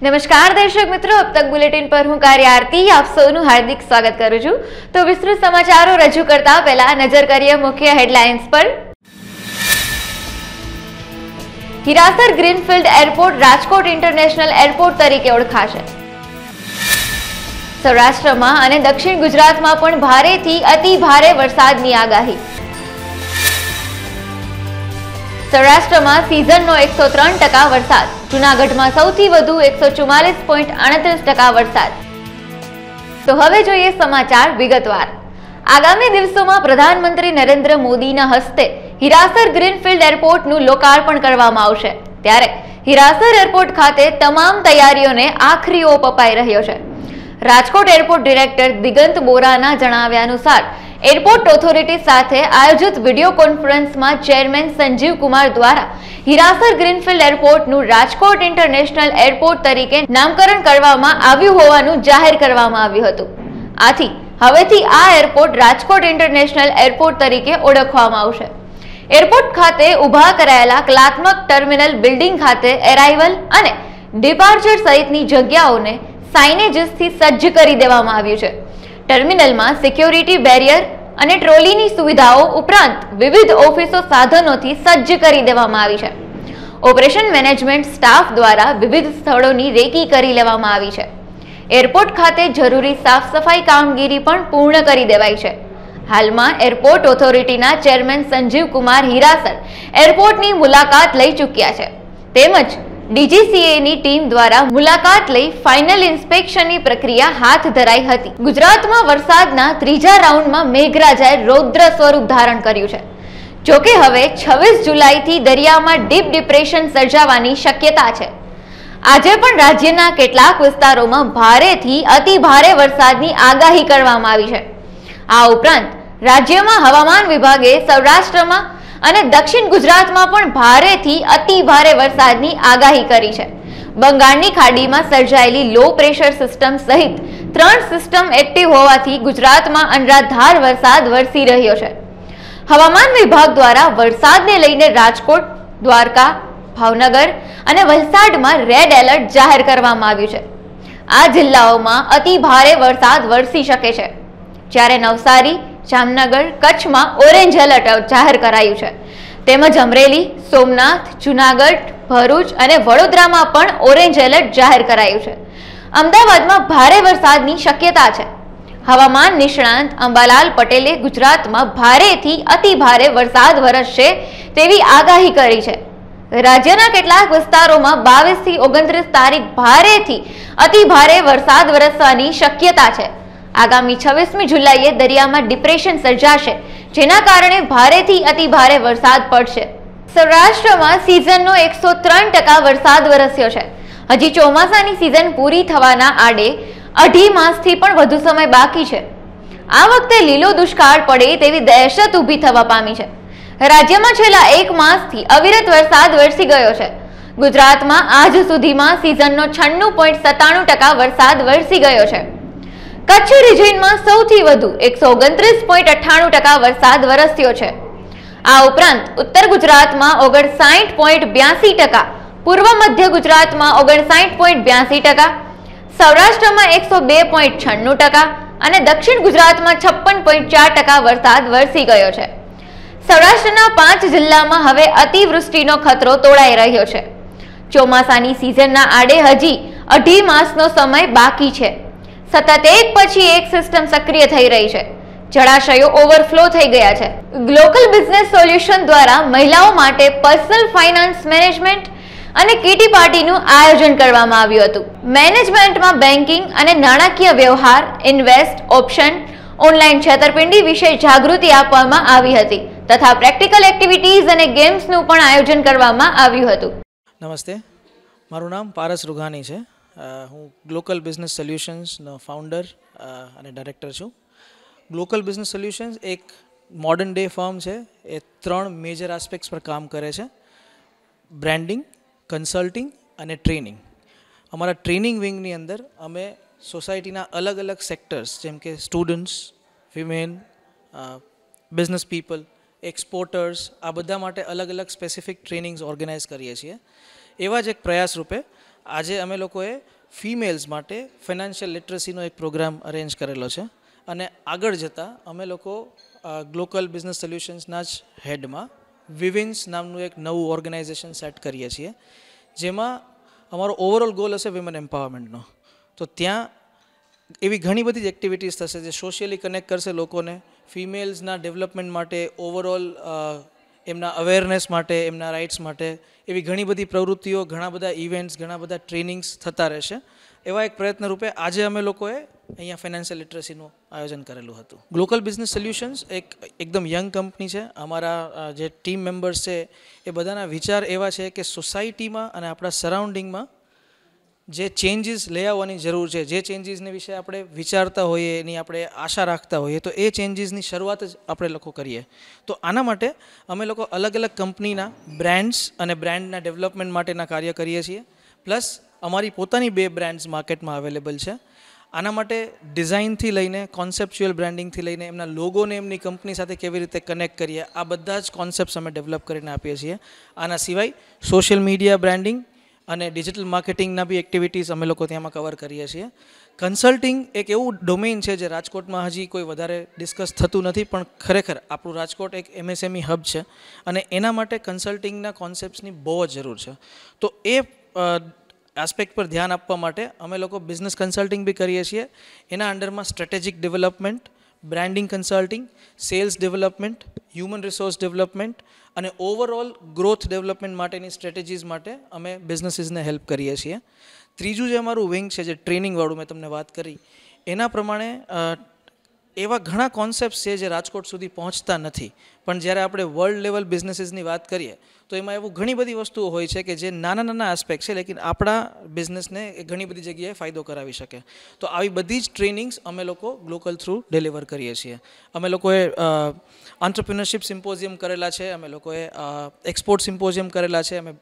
नमस्कार दर्शक मित्रों, अब तक बुलेटिन पर हूं कार्य आरती आप સૌનું હાર્દિક સ્વાગત કરું છું। તો વિસ્તૃત સમાચારો રજૂ કરતા પહેલા નજર કરીએ મુખ્ય હેડલાઇન્સ પર। Hirasar greenfield airport Rajkot international airport તરીકે ઓળખાશે। સૌરાષ્ટ્રમાં અને દક્ષિણ ગુજરાતમાં પણ ભારેથી અતિ ભારે વરસાદની આગાહી। સૌરાષ્ટ્રમાં સિઝનનો 103% વરસાદ, જૂનાગઢમાં સૌથી વધુ 144.38% વરસાદ। તો હવે જોઈએ સમાચાર વિગતવાર। આગામી દિવસોમાં પ્રધાનમંત્રી નરેન્દ્ર મોદીના હસ્તે હીરાસર ગ્રીનફિલ્ડ એરપોર્ટનું લોકાર્પણ કરવામાં આવશે, ત્યારે હીરાસર એરપોર્ટ ખાતે તમામ તૈયારીઓને આખરી ઓપ અપાઈ રહ્યો છે। રાજકોટ એરપોર્ટ ડિરેક્ટર દિગંત બોરાના જણાવ્યા અનુસાર એરપોર્ટ ઓથોરિટી સાથે આયોજિત વિડીયો કોન્ફરન્સમાં ચેરમેન સંજીવ કુમાર દ્વારા હીરાસર ગ્રીનફિલ્ડ એરપોર્ટનું રાજકોટ ઇન્ટરનેશનલ એરપોર્ટ તરીકે નામકરણ કરવામાં આવ્યું હોવાનું જાહેર કરવામાં આવ્યું હતું। આથી હવેથી આ એરપોર્ટ રાજકોટ ઇન્ટરનેશનલ એરપોર્ટ તરીકે ઓળખવામાં આવશે। એરપોર્ટ ખાતે ઊભા કરાયેલા કલાત્મક ટર્મિનલ બિલ્ડિંગ ખાતે એરાઇવલ અને ડિપાર્ચર સહિતની જગ્યાઓને સાઇનેજીસથી સજ્જ કરી દેવામાં આવ્યું છે। ટર્મિનલમાં સિક્યોરિટી બેરિયર અને ટ્રોલીની સુવિધાઓ ઉપરાંત વિવિધ ઓફિસો સાધનોથી સજ્જ કરી દેવામાં આવી છે। ઓપરેશન મેનેજમેન્ટ સ્ટાફ દ્વારા વિવિધ સ્થળોની રેકી કરી લેવામાં આવી છે। એરપોર્ટ ખાતે જરૂરી સાફ સફાઈ કામગીરી પણ પૂર્ણ કરી દેવાઈ છે। હાલમાં એરપોર્ટ ઓથોરિટીના ચેરમેન સંજીવ કુમાર હીરાસર એરપોર્ટની મુલાકાત લઈ ચૂક્યા છે, તેમજ ડીજીસીએની ટીમ દ્વારા મુલાકાત લઈ ફાઇનલ ઇન્સ્પેક્શનની પ્રક્રિયા હાથ ધરાઈ હતી। ગુજરાતમાં વરસાદના ત્રીજા રાઉન્ડમાં મેઘરાજાએ રૌદ્ર સ્વરૂપ ધારણ કર્યું છે। જોકે હવે 26 જુલાઈથી દરિયામાં ડીપ ડિપ્રેશન સર્જાવાની શક્યતા છે। આજે પણ રાજ્યના કેટલાક વિસ્તારોમાં ભારેથી અતિ ભારે વરસાદની આગાહી કરવામાં આવી છે। આ ઉપરાંત રાજ્યમાં હવામાન વિભાગે સૌરાષ્ટ્રમાં અને દક્ષિણ ગુજરાતમાં પણ ભારેથી અતિ ભારે વરસાદની આગાહી કરી છે। બંગાળની ખાડીમાં સર્જાયેલી લો પ્રેશર સિસ્ટમ સહિત 3 સિસ્ટમ એક્ટિવ હોવાથી ગુજરાતમાં અનરાધાર વરસાદ વરસી રહ્યો છે। હવામાન વિભાગ દ્વારા વરસાદને લઈને રાજકોટ, દ્વારકા, ભાવનગર અને વલસાડમાં રેડ એલર્ટ જાહેર કરવામાં આવ્યું છે। આ જિલ્લાઓમાં અતિ ભારે વરસાદ વરસી શકે છે, જ્યારે નવસારી, જામનગર, કચ્છમાં ઓરેન્જ એલર્ટ જાહેર કરાયું છે, તેમજ અમરેલી, સોમનાથ, જૂનાગઢ, ભરૂચ અને વડોદરામાં પણ ઓરેન્જ એલર્ટ જાહેર કરાયું છે। અમદાવાદમાં ભારે વરસાદની શક્યતા છે। હવામાન નિષ્ણાંત અંબાલાલ પટેલે ગુજરાતમાં ભારેથી અતિ ભારે વરસાદ વરસશે તેવી આગાહી કરી છે। રાજ્યના કેટલાક વિસ્તારોમાં 22 થી 29 તારીખ ભારેથી અતિ ભારે વરસાદ વરસવાની શક્યતા છે। આગામી 26મી જુલાઈએ દરિયામાં ડિપ્રેશન સર્જાશે, જેના કારણે ભારેથી અતિ ભારે વરસાદ પડશે। સૌરાષ્ટ્રમાં સિઝનનો 103% વરસાદ વરસ્યો છે। હજી ચોમાસાની સિઝન પૂરી થવાના આડે 2.5 માસથી પણ વધુ સમય બાકી છે। આ વખતે લીલો દુષ્કાળ પડે તેવી દહેશત ઊભી થવા પામી છે। રાજ્યમાં છેલ્લા 1 માસથી અવિરત વરસાદ વરસી ગયો છે। ગુજરાતમાં આજ સુધીમાં સિઝનનો 96.97% વરસાદ વરસી ગયો છે। કચ્છ રિજિયનમાં સૌથી વધુ 129.98% વરસાદ વરસ્યો છે। આ ઉપરાંત ઉત્તર ગુજરાતમાં 59.82%, પૂર્વ મધ્ય ગુજરાતમાં 59.82%, સૌરાષ્ટ્રમાં 102.96% અને દક્ષિણ ગુજરાતમાં 56.4% વરસાદ વરસી ગયો છે। સૌરાષ્ટ્રના 5 જિલ્લામાં હવે અતિવૃષ્ટિનો ખતરો તોળાઈ રહ્યો છે। ચોમાસાની સિઝનના આડે હજી 2.5 માસનો સમય બાકી છે। સતત એક પછી એક સિસ્ટમ સક્રિય થઈ રહી છે। જળાશયો ઓવરફ્લો થઈ ગયા છે। ગ્લોકલ બિઝનેસ સોલ્યુશન દ્વારા મહિલાઓ માટે પર્સનલ ફાઇનાન્સ મેનેજમેન્ટ અને કીટી પાર્ટીનું આયોજન કરવામાં આવ્યું હતું। મેનેજમેન્ટમાં બેન્કિંગ અને નાણાકીય વ્યવહાર, ઇન્વેસ્ટ, ઓપ્શન, ઓનલાઈન છેતરપિંડી વિશે જાગૃતિ આપવામાં આવી હતી તથા પ્રેક્ટિકલ એક્ટિવિટીઝ અને ગેમ્સનું પણ આયોજન કરવામાં આવ્યું હતું। નમસ્તે, મારું નામ પારસ રૂઘાની છે। હું ગ્લોકલ બિઝનેસ સોલ્યુશન્સનો ફાઉન્ડર અને ડાયરેક્ટર છું। ગ્લોકલ બિઝનેસ સોલ્યુશન્સ એક મોડર્ન ડે ફર્મ છે। એ 3 મેજર આસ્પેક્ટ્સ પર કામ કરે છે: બ્રાન્ડિંગ, કન્સલ્ટિંગ અને ટ્રેનિંગ। અમારા ટ્રેનિંગ વિંગની અંદર અમે સોસાયટીના અલગ અલગ સેક્ટર્સ જેમ કે students, women, business people, exporters, આ બધા માટે અલગ અલગ સ્પેસિફિક ટ્રેનિંગ્સ ઓર્ગેનાઇઝ કરીએ છીએ। એવા જ એક પ્રયાસ રૂપે આજે અમે લોકોએ ફિમેલ્સ માટે ફાઇનાન્શિયલ લિટરસીનો એક પ્રોગ્રામ અરેન્જ કરેલો છે અને આગળ જતાં અમે લોકો ગ્લોકલ બિઝનેસ સોલ્યુશન્સના જ હેડમાં વિવિન્સ નામનું એક નવું ઓર્ગેનાઇઝેશન સેટ કરીએ છીએ, જેમાં અમારો ઓવરઓલ ગોલ હશે વિમેન એમ્પાવરમેન્ટનો. તો ત્યાં એવી ઘણી બધી જ એક્ટિવિટીઝ થશે જે સોશિયલી કનેક્ટ કરશે લોકોને, ફિમેલ્સના ડેવલપમેન્ટ માટે, ઓવરઓલ એમના અવેરનેસ માટે, એમના રાઇટ્સ માટે એવી ઘણી બધી પ્રવૃત્તિઓ, ઘણા બધા ઇવેન્ટ્સ, ઘણા બધા ટ્રેનિંગ્સ થતા રહેશે. એવા એક પ્રયત્ન રૂપે આજે અમે લોકોએ અહીંયા ફાઇનાન્શિયલ લિટરસીનું આયોજન કરેલું હતું. ગ્લોકલ બિઝનેસ સોલ્યુશન્સ એકદમ યંગ કંપની છે. અમારા જે ટીમ મેમ્બર્સ છે એ બધાના વિચાર એવા છે કે સોસાયટીમાં અને આપણા સરાઉન્ડિંગમાં જે ચેન્જીસ લઈ આવવાની જરૂર છે, જે ચેન્જીસને વિશે આપણે વિચારતા હોઈએ, એની આપણે આશા રાખતા હોઈએ, તો એ ચેન્જીસની શરૂઆત જ આપણે લોકો કરીએ. તો આના માટે અમે લોકો અલગ અલગ કંપનીના બ્રાન્ડ્સ અને બ્રાન્ડના ડેવલપમેન્ટ માટેના કાર્ય કરીએ છીએ. પ્લસ અમારી પોતાની 2 બ્રાન્ડ્સ માર્કેટમાં અવેલેબલ છે. આના માટે ડિઝાઇનથી લઈને, કોન્સેપ્ચ્યુઅલ બ્રાન્ડિંગથી લઈને, એમના લોગોને એમની કંપની સાથે કેવી રીતે કનેક્ટ કરીએ, આ બધા જ કોન્સેપ્ટ્સ અમે ડેવલપ કરીને આપીએ છીએ. આના સિવાય સોશિયલ મીડિયા બ્રાન્ડિંગ અને ડિજિટલ માર્કેટિંગના બી એક્ટિવિટીઝ અમે લોકો ત્યાંમાં કવર કરીએ છીએ. કન્સલ્ટિંગ એક એવું ડોમેઇન છે જે રાજકોટમાં હજી કોઈ વધારે ડિસ્કસ થતું નથી, પણ ખરેખર આપણું રાજકોટ એક MSME હબ છે અને એના માટે કન્સલ્ટિંગના કોન્સેપ્ટ્સની બહુ જ જરૂર છે. તો એ આસ્પેક્ટ પર ધ્યાન આપવા માટે અમે લોકો બિઝનેસ કન્સલ્ટિંગ બી કરીએ છીએ. એના અંડરમાં strategic development, branding consulting, sales development, human resource development અને ઓવરઓલ ગ્રોથ ડેવલપમેન્ટ માટેની સ્ટ્રેટેજીસ માટે અમે બિઝનેસીસને હેલ્પ કરીએ છીએ. ત્રીજું જે અમારું વિંગ છે, જે ટ્રેનિંગવાળું મેં તમને વાત કરી, એના પ્રમાણે એવા ઘણા કોન્સેપ્ટ્સ છે જે રાજકોટ સુધી પહોંચતા નથી, પણ જ્યારે આપણે વર્લ્ડ લેવલ બિઝનેસીસની વાત કરીએ તો એમાં એવું ઘણી બધી વસ્તુઓ હોય છે કે જે નાના નાના આસ્પેક્ટ છે, લેકિન આપણા બિઝનેસને એ ઘણી બધી જગ્યાએ ફાયદો કરાવી શકે. તો આવી બધી જ ટ્રેનિંગ્સ અમે લોકો ગ્લોકલ થ્રુ ડિલિવર કરીએ છીએ. અમે લોકોએ આંત્રપ્રિનરશિપ સિમ્પોઝિયમ કરેલા છે, અમે લોકોએ એક્સપોર્ટ સિમ્પોઝિયમ કરેલા છે, અમે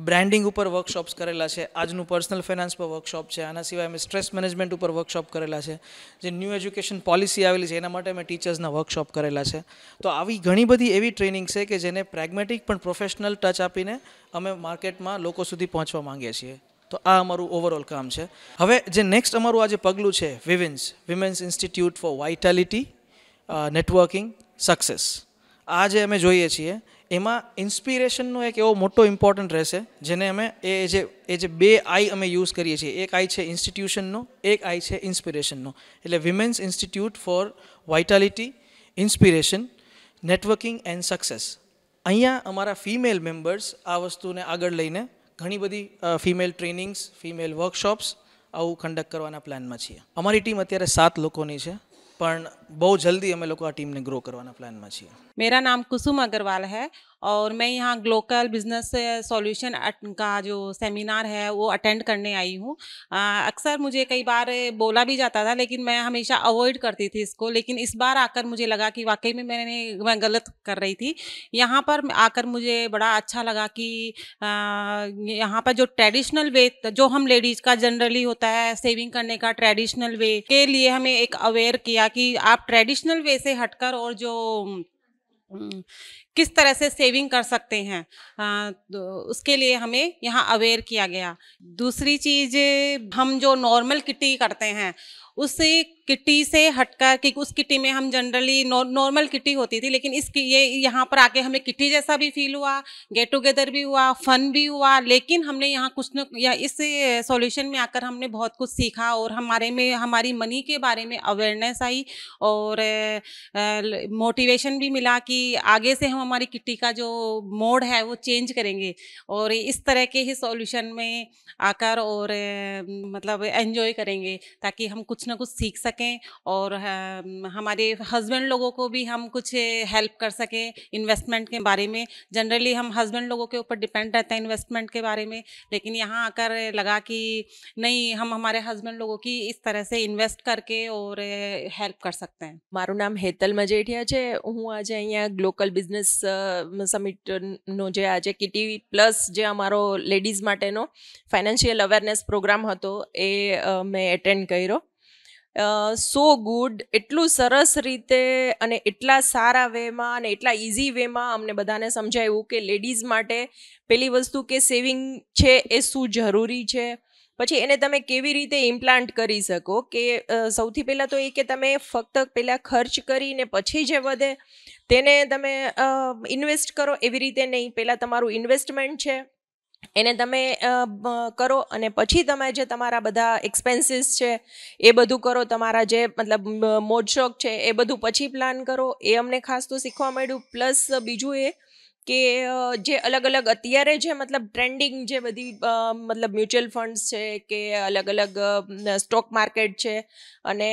બ્રાન્ડિંગ ઉપર વર્કશોપ્સ કરેલા છે, આજનું પર્સનલ ફાઇનાન્સ પર વર્કશોપ છે, આના સિવાય અમે સ્ટ્રેસ મેનેજમેન્ટ ઉપર વર્કશોપ કરેલા છે, જે ન્યૂ એજ્યુકેશન પોલિસી આવેલી છે એના માટે અમે ટીચર્સના વર્કશોપ કરેલા છે. તો આવી ઘણી બધી એવી ટ્રેનિંગ છે કે જેને પ્રેગ્મેટિક પણ પ્રોફેશનલ ટચ આપીને અમે માર્કેટમાં લોકો સુધી પહોંચવા માંગીએ છીએ. તો આ અમારું ઓવરઓલ કામ છે. હવે જે નેક્સ્ટ અમારું આજે પગલું છે, women's institute for vitality, networking, success, આ જે અમે જોઈએ છીએ એમાં ઇન્સ્પિરેશનનો એક એવો મોટો ઇમ્પોર્ટન્ટ રહેશે, જેને અમે એ જે 2 આઈ અમે યુઝ કરીએ છીએ. એક આઈ છે ઇન્સ્ટિટ્યુશનનો, એક આઈ છે ઇન્સ્પિરેશનનો. એટલે women's institute for vitality, inspiration, networking and success. અહીંયા અમારા ફિમેલ મેમ્બર્સ આ વસ્તુને આગળ લઈને ઘણી બધી ફિમેલ ટ્રેનિંગ્સ, ફિમેલ વર્કશોપ્સ આવું કન્ડક્ટ કરવાના પ્લાનમાં છીએ. અમારી ટીમ અત્યારે 7 લોકોની છે, પણ બહુ જલ્દી અમે લોકો આ ટીમને ગ્રો કરવાના પ્લાનમાં છીએ. मेरा नाम कुसुम अग्रवाल है और मैं यहाँ ग्लोकल बिजनेस सॉल्यूशन का जो सेमिनार है वो अटेंड करने आई हूँ. अक्सर मुझे कई बार बोला भी जाता था, लेकिन मैं हमेशा अवॉइड करती थी इसको. लेकिन इस बार आकर मुझे लगा कि वाकई में मैं गलत कर रही थी. यहाँ पर आकर मुझे बड़ा अच्छा लगा कि यहाँ पर जो ट्रेडिशनल वे जो हम लेडीज़ का जनरली होता है सेविंग करने का, ट्रेडिशनल वे के लिए हमें एक अवेयर किया कि आप ट्रेडिशनल वे से हटकर और जो किस तरह से सेविंग कर सकते हैं, तो उसके लिए हमें यहाँ अवेयर किया गया. दूसरी चीज़, हम जो नॉर्मल किटी करते हैं उस किटी से हटकर, कि उस किटी में हम जनरली नॉर्मल किटी होती थी, लेकिन ये यहाँ पर आके हमें किटी जैसा भी फील हुआ, गेट टुगेदर भी हुआ, फन भी हुआ. लेकिन हमने यहाँ कुछ न या इस सॉल्यूशन में आकर हमने बहुत कुछ सीखा और हमारी मनी के बारे में अवेयरनेस आई और मोटिवेशन भी मिला कि आगे से हम हमारी किटी का जो मोड है वो चेंज करेंगे और इस तरह के ही सॉल्यूशन में आकर और मतलब एंजॉय करेंगे, ताकि हम कुछ ना कुछ सीख सकें और हमारे हस्बैंड लोगों को भी हम कुछ हेल्प कर सकें इन्वेस्टमेंट के बारे में. जनरली हम हस्बैंड लोगों के ऊपर डिपेंड रहते हैं इन्वेस्टमेंट के बारे में, लेकिन यहाँ आकर लगा कि नहीं, हम हमारे हस्बैंड लोगों की इस तरह से इन्वेस्ट करके और हेल्प कर सकते हैं. મારું નામ હેતલ મજેઠિયા છે. હું આજે અહીંયા ગ્લોકલ બિઝનેસ સમિટનો જે આજે કિટી પ્લસ જે અમારો લેડીઝ માટેનો ફાઇનાન્શિયલ અવેરનેસ પ્રોગ્રામ હતો એ મેં એટેન્ડ કર્યો. સો ગુડ, એટલું સરસ રીતે અને એટલા સારા વેમાં અને એટલા ઇઝી વેમાં અમને બધાને સમજાવ્યું કે લેડીઝ માટે પહેલી વસ્તુ કે સેવિંગ છે એ શું જરૂરી છે, પછી એને તમે કેવી રીતે ઇમ્પ્લાન્ટ કરી શકો કે સૌથી પહેલાં તો એ કે તમે ફક્ત પહેલાં ખર્ચ કરીને પછી જે વધે તેને તમે ઇન્વેસ્ટ કરો, એવી રીતે નહીં. પહેલાં તમારું ઇન્વેસ્ટમેન્ટ છે એને તમે કરો અને પછી તમે જે તમારા બધા એક્સપેન્સીસ છે એ બધું કરો, તમારા જે મતલબ મોજ શોખ છે એ બધું પછી પ્લાન કરો. એ અમને ખાસ તો શીખવા મળ્યું. પ્લસ બીજું એ કે જે અલગ અલગ અત્યારે જે મતલબ ટ્રેન્ડિંગ જે બધી મતલબ મ્યુચ્યુઅલ ફંડ્સ છે કે અલગ અલગ સ્ટોક માર્કેટ છે અને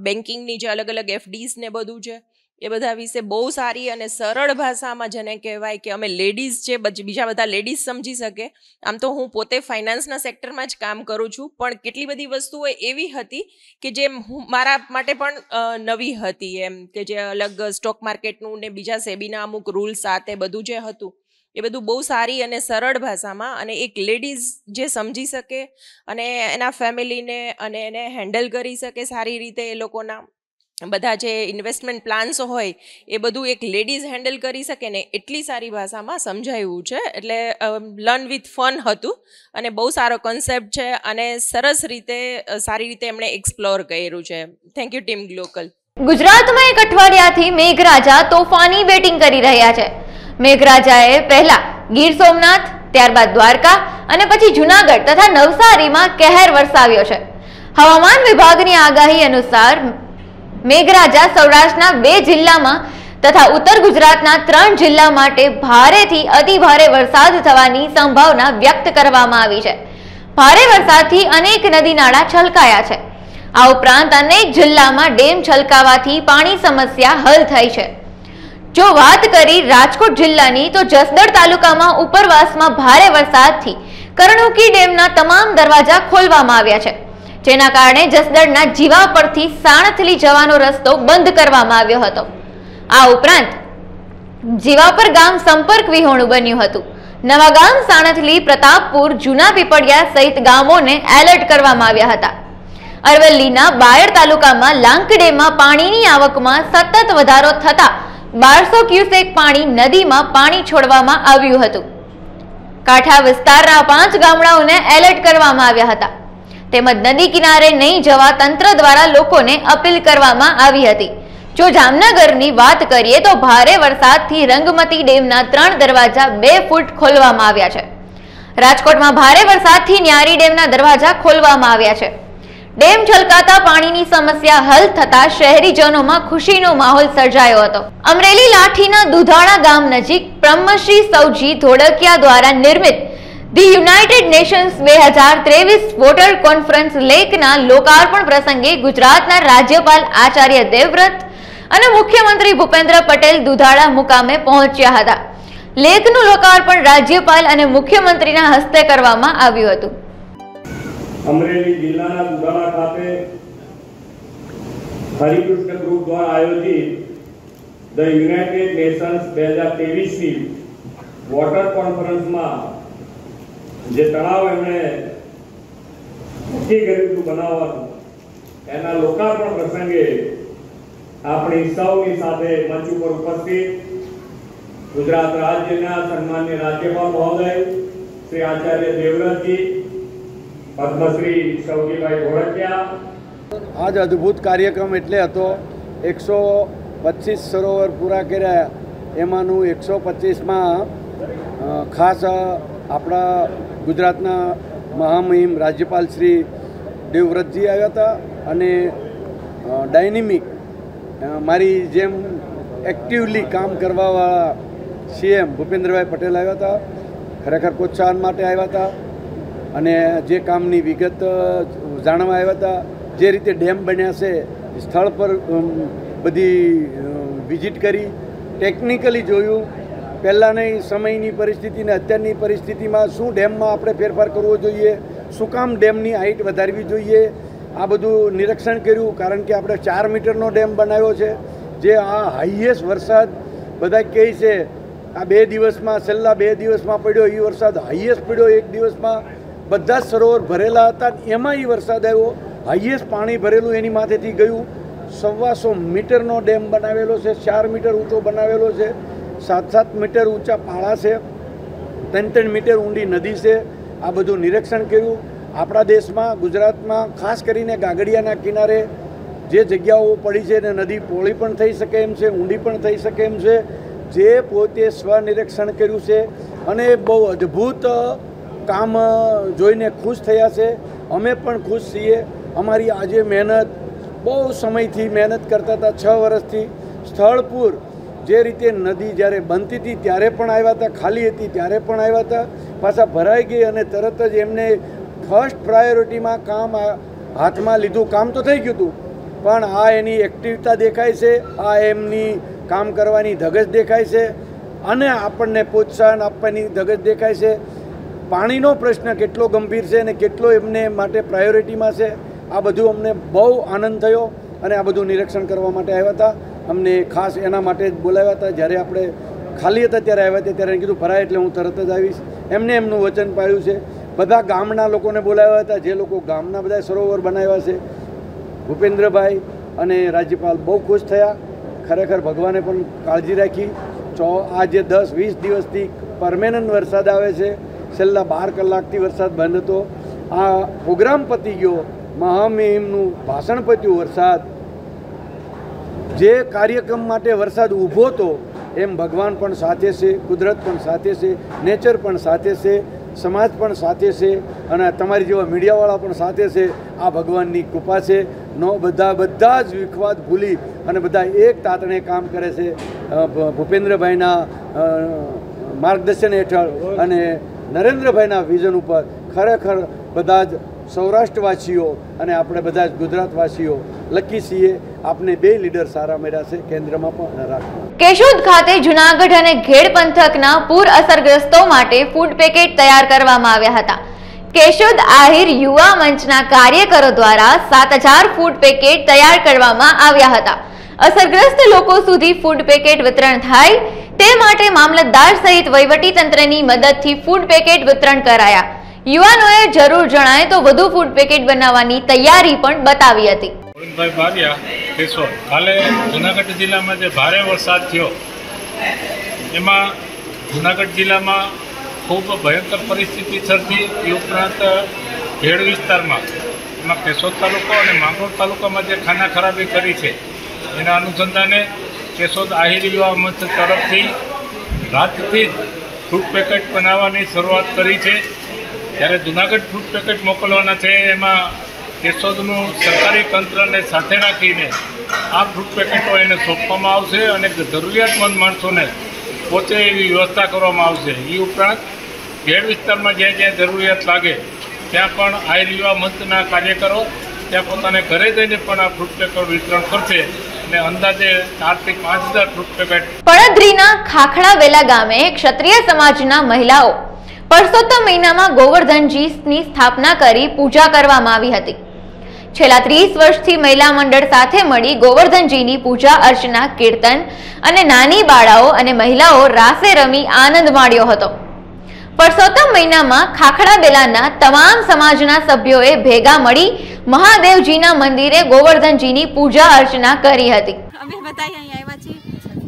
બેન્કિંગની જે અલગ અલગ એફડીઝ ને બધું છે એ બધા વિશે બહુ સારી અને સરળ ભાષામાં જેને કહેવાય કે અમે લેડીઝ છે બીજા બધા લેડીઝ સમજી શકે. આમ તો હું પોતે ફાઇનાન્સના સેક્ટરમાં જ કામ કરું છું, પણ કેટલી બધી વસ્તુઓ એવી હતી કે જે મારા માટે પણ નવી હતી એમ, કે જે અલગ સ્ટોક માર્કેટનું ને બીજા સેબીના અમુક રૂલ્સ સાથે બધું જે હતું એ બધું બહુ સારી અને સરળ ભાષામાં, અને એક લેડીઝ જે સમજી શકે અને એના ફેમિલીને અને એને હેન્ડલ કરી શકે સારી રીતે, એ લોકોના બધા જે ઇન્વેસ્ટમેન્ટ પ્લાન્સ હોય એ બધું એક લેડીઝ હેન્ડલ કરી શકે ને એટલી સારી ભાષામાં સમજાવ્યું છે. એટલે લર્ન વિથ ફન હતું અને બહુ સારો કોન્સેપ્ટ છે અને સરસ રીતે સારી રીતે એમણે એક્સપ્લોર કર્યું છે. Thank you team glocal. ગુજરાતમાં એક અઠવાડિયાથી મેઘરાજા તોફાની બેટિંગ કરી રહ્યા છે. મેઘરાજાએ પહેલા ગીર સોમનાથ, ત્યારબાદ દ્વારકા અને પછી જૂનાગઢ તથા નવસારીમાં કહેર વરસાવ્યો છે. હવામાન વિભાગની આગાહી અનુસાર મેઘરાજા સૌરાષ્ટ્રના 2 જિલ્લામાં તથા ઉત્તર ગુજરાતના 3 જિલ્લા માટે ભારેથી અતિ ભારે વરસાદ થવાની સંભાવના વ્યક્ત કરવામાં આવી છે. ભારે વરસાદથી અનેક નદી નાળા છલકાયા છે. આ ઉપરાંત અનેક જિલ્લામાં ડેમ છલકાવાથી પાણી સમસ્યા હલ થઈ છે. જો વાત કરી રાજકોટ જિલ્લાની તો જસદણ તાલુકામાં ઉપરવાસમાં ભારે વરસાદથી કરણુકી ડેમના તમામ દરવાજા ખોલવામાં આવ્યા છે, જેના કારણે જસદણના જીવા પરથી સાણથલી જવાનો રસ્તો બંધ કરવામાં આવ્યો હતો. આ ઉપરાંત જીવાપર ગામ સંપર્ક વિહોણું બન્યું હતું. નવા ગામ, સાણથલી, પ્રતાપપુર, જૂના પીપળિયા સહિત ગામોને એલર્ટ કરવામાં આવ્યા હતા. અરવલ્લીના બાયડ તાલુકામાં લાંક ડેમમાં પાણીની આવકમાં સતત વધારો થતા 1200 ક્યુસેક પાણી નદીમાં પાણી છોડવામાં આવ્યું હતું. કાંઠા વિસ્તારના 5 ગામડાઓને એલર્ટ કરવામાં આવ્યા હતા. તેમજ નદી કિનારે નહીં જવા તંત્ર દ્વારા લોકોને અપીલ કરવામાં આવી હતી. જો જામનગરની વાત કરીએ તો ભારે વરસાદથી રંગમતી ડેમના 3 દરવાજા 2 ફૂટ ખોલવામાં આવ્યા છે. રાજકોટમાં ભારે વરસાદથી ન્યારી ડેમના દરવાજા ખોલવામાં આવ્યા છે. ડેમ છલકાતા પાણીની સમસ્યા હલ થતા શહેરીજનોમાં ખુશીનો માહોલ સર્જાયો હતો. અમરેલી લાઠીના દુધાળા ગામ નજીક બ્રહ્મશ્રી સૌજી ધોળકિયા દ્વારા નિર્મિત the United Nations 2023 water conference લેકના લોકાર્પણ પ્રસંગે ગુજરાતના રાજ્યપાલ આચાર્ય દેવવ્રત અને મુખ્યમંત્રી ભૂપેન્દ્ર પટેલ દુધાળા મુકામે પહોંચ્યા હતા. લેકનું લોકાર્પણ રાજ્યપાલ અને મુખ્યમંત્રીના હસ્તે કરવામાં આવ્યું હતું. અમરેલી જિલ્લાના દુધાળા ખાતે હરિકૃષ્ણ ગ્રુપ દ્વારા આયોજિત ધ યુનાઇટેડ નેશન્સ 2023ની વોટર કોન્ફરન્સમાં જે તળાવ એમણે નક્કી કર્યું હતું બનાવવાનું, એના લોકાર્પણ પ્રસંગે આપણી સૌની સાથે મંચ ઉપર ઉપસ્થિત ગુજરાત રાજ્યના સન્માનીય રાજ્યપાલ મહોદય શ્રી આચાર્ય દેવવ્રતજી, પદ્મશ્રી સૌજીભાઈ ધોળકિયા. આજ અદ્ભુત કાર્યક્રમ એટલે હતો 125 સરોવર પૂરા કર્યા, એમાંનું 125માં ખાસ આપણા ગુજરાતના મહામહિમ રાજ્યપાલ શ્રી દેવવ્રતજી આવ્યા હતા અને ડાયનેમિક મારી જેમ એક્ટિવલી કામ કરવાવાળા સીએમ ભૂપેન્દ્રભાઈ પટેલ આવ્યા હતા. ખરેખર પ્રોત્સાહન માટે આવ્યા હતા અને જે કામની વિગત જાણવા આવ્યા હતા. જે રીતે ડેમ બન્યા છે સ્થળ પર બધી વિઝિટ કરી, ટેકનિકલી જોયું, પહેલાંની સમયની પરિસ્થિતિ ને અત્યારની પરિસ્થિતિમાં શું ડેમમાં આપણે ફેરફાર કરવો જોઈએ, શું કામ ડેમની હાઇટ વધારવી જોઈએ, આ બધું નિરીક્ષણ કર્યું. કારણ કે આપણે 4 મીટરનો ડેમ બનાવ્યો છે, જે આ હાઈએસ્ટ વરસાદ બધા કહે છે આ 2 દિવસમાં, છેલ્લા 2 દિવસમાં પડ્યો એ વરસાદ હાઈએસ્ટ પડ્યો. 1 દિવસમાં બધા જ સરોવર ભરેલા હતા, એમાં એ વરસાદ આવ્યો. હાઈએસ્ટ પાણી ભરેલું એની માથેથી ગયું. 125 મીટરનો ડેમ બનાવેલો છે, 4 મીટર ઊંચો બનાવેલો છે, 7-7 મીટર ઊંચા પાળા છે, 3-3 મીટર ઊંડી નદી છે. આ બધું નિરીક્ષણ કર્યું આપણા દેશમાં ગુજરાતમાં ખાસ કરીને ગાગડિયાના કિનારે જે જગ્યાઓ પડી છે ને નદી પહોળી પણ થઈ શકે એમ છે, ઊંડી પણ થઈ શકે એમ છે, જે પોતે સ્વનિરીક્ષણ કર્યું છે અને બહુ અદ્ભુત કામ જોઈને ખુશ થયા છે. અમે પણ ખુશ છીએ. અમારી આજે મહેનત બહુ સમયથી મહેનત કરતા હતા, 6 વર્ષથી સ્થળપુર જે રીતે નદી જ્યારે બનતી હતી ત્યારે પણ આવ્યા હતા, ખાલી હતી ત્યારે પણ આવ્યા હતા, પાછા ભરાઈ ગઈ અને તરત જ એમને ફર્સ્ટ પ્રાયોરિટીમાં કામ હાથમાં લીધું. કામ તો થઈ ગયું હતું પણ આ એની એક્ટિવિટા દેખાય છે, આ એમની કામ કરવાની ધગશ દેખાય છે અને આપણને પ્રોત્સાહન આપવાની ધગશ દેખાય છે. પાણીનો પ્રશ્ન કેટલો ગંભીર છે અને કેટલો એમને માટે પ્રાયોરિટીમાં છે, આ બધું અમને બહુ આનંદ થયો અને આ બધું નિરીક્ષણ કરવા માટે આવ્યા હતા. અમને ખાસ એના માટે જ બોલાવ્યા હતા. જ્યારે આપણે ખાલી હતા ત્યારે આવ્યા હતા ત્યારે કીધું ભરાય એટલે હું તરત જ આવીશ. એમનું વચન પાળ્યું છે. બધા ગામના લોકોને બોલાવ્યા હતા, જે લોકો ગામના બધા સરોવર બનાવ્યા છે. ભૂપેન્દ્રભાઈ અને રાજ્યપાલ બહુ ખુશ થયા. ખરેખર ભગવાને પણ કાળજી રાખી. આજે 10-20 દિવસથી પરમેનન્ટ વરસાદ આવે છે. છેલ્લા 12 કલાકથી વરસાદ બંધ હતો. આ પ્રોગ્રામ પતી ગયો, મહામહિમનું ભાષણ પત્યું, વરસાદ જે કાર્યક્રમ માટે વરસાદ ઊભો હતો એમ ભગવાન પણ સાથે છે, કુદરત પણ સાથે છે, નેચર પણ સાથે છે, સમાજ પણ સાથે છે અને તમારી જેવા મીડિયાવાળા પણ સાથે છે. આ ભગવાનની કૃપા છે. બધા જ વિખવાદ ભૂલી અને બધા એક તાતણે કામ કરે છે ભૂપેન્દ્રભાઈના માર્ગદર્શન હેઠળ અને નરેન્દ્રભાઈના વિઝન ઉપર. ખરેખર બધા જ સૌરાષ્ટ્રવાસીઓ અને આપણે બધા જ ગુજરાતવાસીઓ લકી છીએ. આપને 2 લીડર સારા મળ્યા છે, કેન્દ્રમાં પણ અને રાજ્યમાં. કેશોદ ખાતે જૂનાગઢ અને ઘેડ પંથકના પૂર અસરગ્રસ્તો માટે ફૂડ પેકેટ તૈયાર કરવામાં આવ્યા હતા. કેશોદ આહિર યુવા મંચના કાર્યકરો દ્વારા 7000 ફૂડ પેકેટ તૈયાર કરવામાં આવ્યા હતા. અસરગ્રસ્ત લોકો સુધી ફૂડ પેકેટ વિતરણ થાય તે માટે મામલતદાર સહિત વહીવટી તંત્રની મદદથી ફૂડ પેકેટ વિતરણ કરાયા. યુવાનોએ જરૂર જણાય તો વધુ ફૂડ પેકેટ બનાવવાની તૈયારી પણ બતાવી હતી. ભાઈ બારિયા કેશોદ. કાલે જૂનાગઢ જિલ્લામાં જે ભારે વરસાદ થયો એમાં જૂનાગઢ જિલ્લામાં ખૂબ ભયંકર પરિસ્થિતિ સર્જી. એ ઉપરાંત ઘેડ વિસ્તારમાં એમાં કેશોદ તાલુકો અને માંગરોળ તાલુકામાં જે ખાના ખરાબી કરી છે એના અનુસંધાને કેશોદ આહિર યુવા મંચ તરફથી રાતથી જ ફૂડ પેકેટ બનાવવાની શરૂઆત કરી છે. ત્યારે જૂનાગઢ ફૂડ પેકેટ મોકલવાના છે એમાં કેશોદનું સરકારી તંત્રને સાથે રાખીને આ ફૂડ પેકેટો એને સોંપવામાં આવશે અને જરૂરિયાતમંદ માણસોને પહોંચે એવી વ્યવસ્થા કરવામાં આવશે. એ ઉપરાંત ઘેડ વિસ્તારમાં જ્યાં જ્યાં જરૂરિયાત લાગે ત્યાં પણ આહિર યુવા મંચના કાર્યકરો ત્યાં પોતાને ઘરે જઈને પણ આ ફૂડ પેકેટ વિતરણ કરશે અને અંદાજે 4 થી 5000 ફૂડ પેકેટ. પડદરીના ખાખડાવેલા ગામે ક્ષત્રિય સમાજના મહિલાઓ પરસોત્તમ મહિનામાં ગોવર્ધનજીની સ્થાપના કરી પૂજા કરવામાં આવી હતી. છેલ્લા 30 વર્ષથી મહિલા મંડળ સાથે મળી ગોવર્ધનજીની પૂજા અર્ચના, કીર્તન અને નાની બાળાઓ અને મહિલાઓ રાસે રમી આનંદ માણ્યો હતો. પરસોત્તમ મહિનામાં ખાખડાબેલાના તમામ સમાજના સભ્યોએ ભેગા મળી મહાદેવજીના મંદિરે ગોવર્ધનજીની પૂજા અર્ચના કરી હતી. અમે બધા અહીંયા આવ્યા છીએ,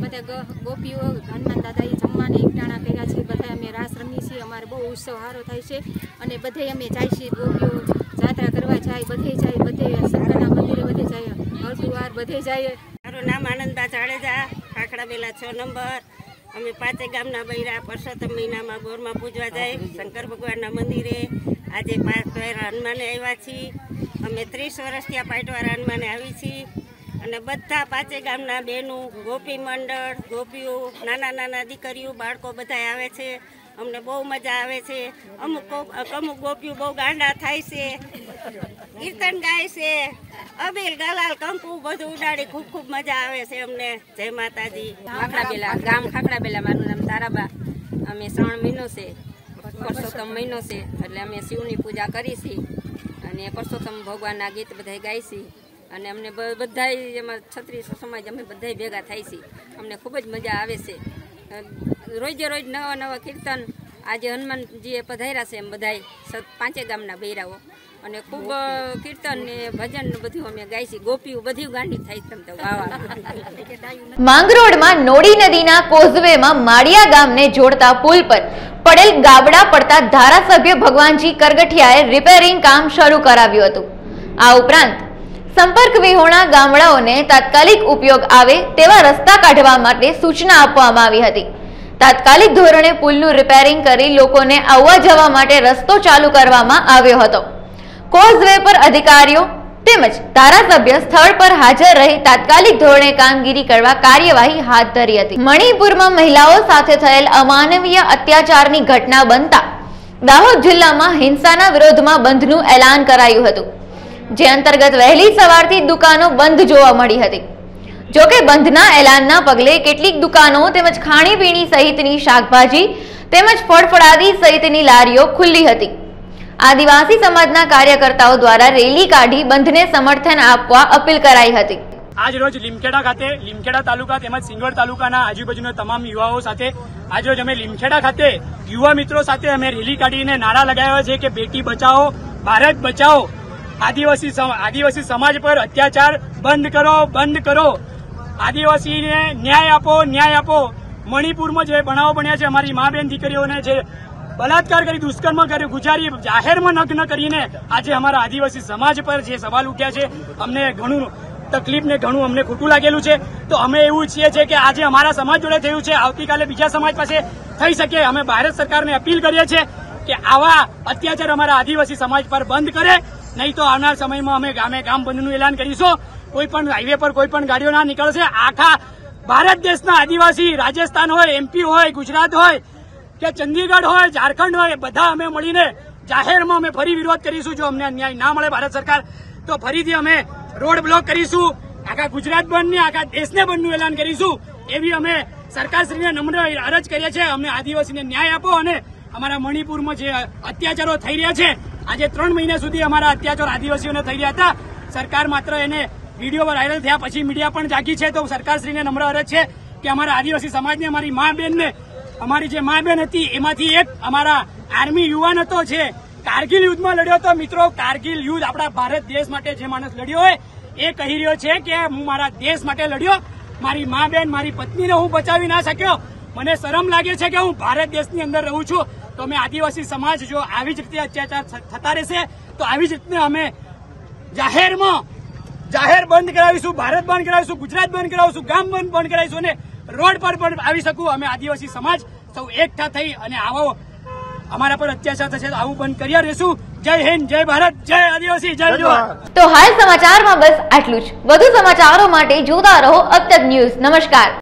બધા ગોપીઓ હનુમાન દાદાએ જમવાને એકટાણા કર્યા છે. બધા અમે રાસ રમીએ છીએ. અમારે બહુ ઉત્સવ સારો થાય છે અને બધે અમે જાય છીએ. ગોપીઓ જાત્રા કરવા જાય, બધે જાય, બધે શંકરના મંદિરે બધે જાય, હરદુવાર બધે જાય. મારું નામ આનંદબા જાડેજા, ખાખડાબેલા 6 નંબર. અમે 5 ગામના બૈરા પરસોત્તમ મહિનામાં ગોરમાં પૂજવા જાય શંકર ભગવાનના મંદિરે. આજે 5 હનુમાને આવ્યા છીએ. અમે 30 વર્ષથી આ પાટવાળા હનુમાને આવી છીએ અને બધા 5 ગામના બહેનો, ગોપી મંડળ, ગોપીઓ, નાના નાના દીકરીઓ, બાળકો બધા આવે છે. અમને બહુ મજા આવે છે. અમુક ગોપીઓ બહુ ગાંડા થાય છે, કીર્તન ગાય છે, અબીલ ગલાલ કંકુ બધું ઉડાડી ખૂબ ખૂબ મજા આવે છે અમને. જય માતાજી. ખાખડાબેલા ગામ, ખાખડાબેલા. મારું નામ તારાબા. અમે 3 મહિનો છે, પરસોત્તમ મહિનો છે એટલે અમે શિવની પૂજા કરી છીએ અને પરસોત્તમ ભગવાનના ગીત બધા ગાય છીએ અને અમને બધા એમાં ક્ષત્રિય સમાજ અમે બધા ભેગા થાય છીએ. અમને ખૂબ જ મજા આવે છે. રોજે રોજ નવા નવા કીર્તન. આજે હનુમાનજીએ પધાર્યા છે એમ બધા 5 ગામના બૈરાઓ અને ખૂબ કીર્તન ને ભજન ને બધું અમે ગાય છીએ. ગોપીઓ બધી ગાંડી થાય તમ તો ગાવા. માંગરોળમાં નોડી નદીના કોઝવેમાં માળિયા ગામને જોડતા પુલ પર પડેલ ગાબડા પડતા ધારાસભ્ય ભગવાનજી કરગઠિયાએ રિપેરિંગ કામ શરૂ કરાવ્યું હતું। આ ઉપરાંત સંપર્ક વિહોણા ગામડાઓને તાત્કાલિક ઉપયોગ આવે તેવા રસ્તા કાઢવા માટે સૂચના આપવામાં આવી હતી। તાત્કાલિક ધોરણે પુલનું રિપેરિંગ કરી લોકોને આવવા જવા માટે રસ્તો ચાલુ કરવામાં આવ્યો હતો। કોઝવે પર અધિકારીઓ તેમજ ધારાસભ્ય સ્થળ પર હાજર રહી તાત્કાલિક ધોરણે કામગીરી કરવા કાર્યવાહી હાથ ધરી હતી। મણિપુરમાં મહિલાઓ સાથે થયેલ અમાનવીય અત્યાચારની ઘટના બનતા દાહોદ જિલ્લામાં હિંસાના વિરોધમાં બંધનું એલાન કરાયું હતું, જે અંતર્ગત વહેલી સવારથી દુકાનો બંધ જોવા મળી હતી। જોકે બંધના એલાનના પગલે કેટલીક દુકાનો તેમજ ખાણીપીણી સહિતની શાકભાજી તેમજ ફળફળાદી સહિતની લારીઓ ખુલ્લી હતી। આદિવાસી સમાજના કાર્યકર્તાઓ દ્વારા રેલી કાઢી બંધને સમર્થન આપવા અપીલ કરાઈ હતી। આજ રોજ લીમખેડા ખાતે લીમખેડા તાલુકા તેમજ સિંગવડ તાલુકાના આજુબાજુના તમામ યુવાઓ સાથે આજ રોજ અમે લીમખેડા ખાતે યુવા મિત્રો સાથે અમે રેલી કાઢીને નારા લગાવ્યા છે કે બેટી બચાવો ભારત બચાવો, આદિવાસી સમાજ પર અત્યાચાર બંધ કરો, બંધ કરો, આદિવાસીને ન્યાય આપો, ન્યાય આપો। મણિપુરમાં જે બનાવો બન્યા છે, અમારી મા બેન દીકરીઓને જે બલાત્કાર કરી દુષ્કર્મ કરી ગુજારી જાહેરમાં નગ્ન કરીને આજે અમારા આદિવાસી સમાજ પર જે સવાલ ઉઠ્યા છે, અમને ઘણું તકલીફ ને ઘણું અમને ખોટું લાગેલું છે। તો અમે એવું ઈચ્છીએ છીએ કે આજે અમારા સમાજ જોડે થયું છે, આવતીકાલે બીજા સમાજ પાસે થઈ શકે। અમે ભારત સરકારને અપીલ કરીએ છીએ કે આવા અત્યાચાર અમારા આદિવાસી સમાજ પર બંધ કરે, નહીં તો આવનાર સમયમાં અમે ગામે ગામ બંધનું એલાન કરીશું। કોઈ પણ હાઈવે પર કોઈ પણ ગાડીઓ ના નીકળશે। આખા ભારત દેશના આદિવાસી, રાજસ્થાન હોય, MP હોય, ગુજરાત હોય કે ચંદીગઢ હોય, ઝારખંડ હોય, બધા અમે મળીને જાહેરમાં અમે ફરી વિરોધ કરીશું। જો અમને ન્યાય ના મળે ભારત સરકાર તો ફરીથી અમે રોડ બ્લોક કરીશું, આખા ગુજરાત બંધ ને આખા દેશને બંધનું એલાન કરીશું। એવી અમે સરકારશ્રીને નમ્ર અરજ કરીએ છીએ, અમને આદિવાસીને ન્યાય આપો અને અમારા મણિપુરમાં જે અત્યાચારો થઈ રહ્યા છે, આજે 3 મહિના સુધી અમારા અત્યાચાર આદિવાસીઓને થઈ રહ્યા હતા, સરકાર માત્ર એને વિડીયો વાયરલ થયા પછી મીડિયા પણ જાગી છે। તો સરકારશ્રીને નમ્ર અરજ છે કે અમારા આદિવાસી સમાજને, અમારી મા બેનને, અમારી જે મા બેન હતી એમાંથી એક અમારા આર્મી યુવાન હતો જે કારગિલ યુદ્ધમાં લડ્યો હતો। મિત્રો, કારગિલ યુદ્ધ આપણા ભારત દેશ માટે જે માણસ લડ્યો હોય એ કહી રહ્યો છે કે હું મારા દેશ માટે લડ્યો, મારી મા બેન, મારી પત્નીને હું બચાવી ના શક્યો। મને શરમ લાગે છે કે હું ભારત દેશની અંદર રહું છું। તો અમે આદિવાસી સમાજ જો આવી જ રીતે અત્યાચાર થતા રહેશે તો આવી જ રીતે અમે જાહેર બંધ કરાવીશું, ભારત બંધ કરાવીશું, ગુજરાત બંધ કરાવીશું, ગામ બંધ કરાવીશું અને રોડ પર પણ આવી શકું। અમે આદિવાસી સમાજ સૌ એકઠા થઈ અને આવો અમારા પર અત્યાચાર થશે તો આવું બંધ કર્યા રહેશું। જય હિન્દ, જય ભારત, જય આદિવાસી, જય જવાન। તો હાલ સમાચારમાં બસ આટલું જ। વધુ સમાચારો માટે જોતા રહો અબ તક ન્યૂઝ। નમસ્કાર।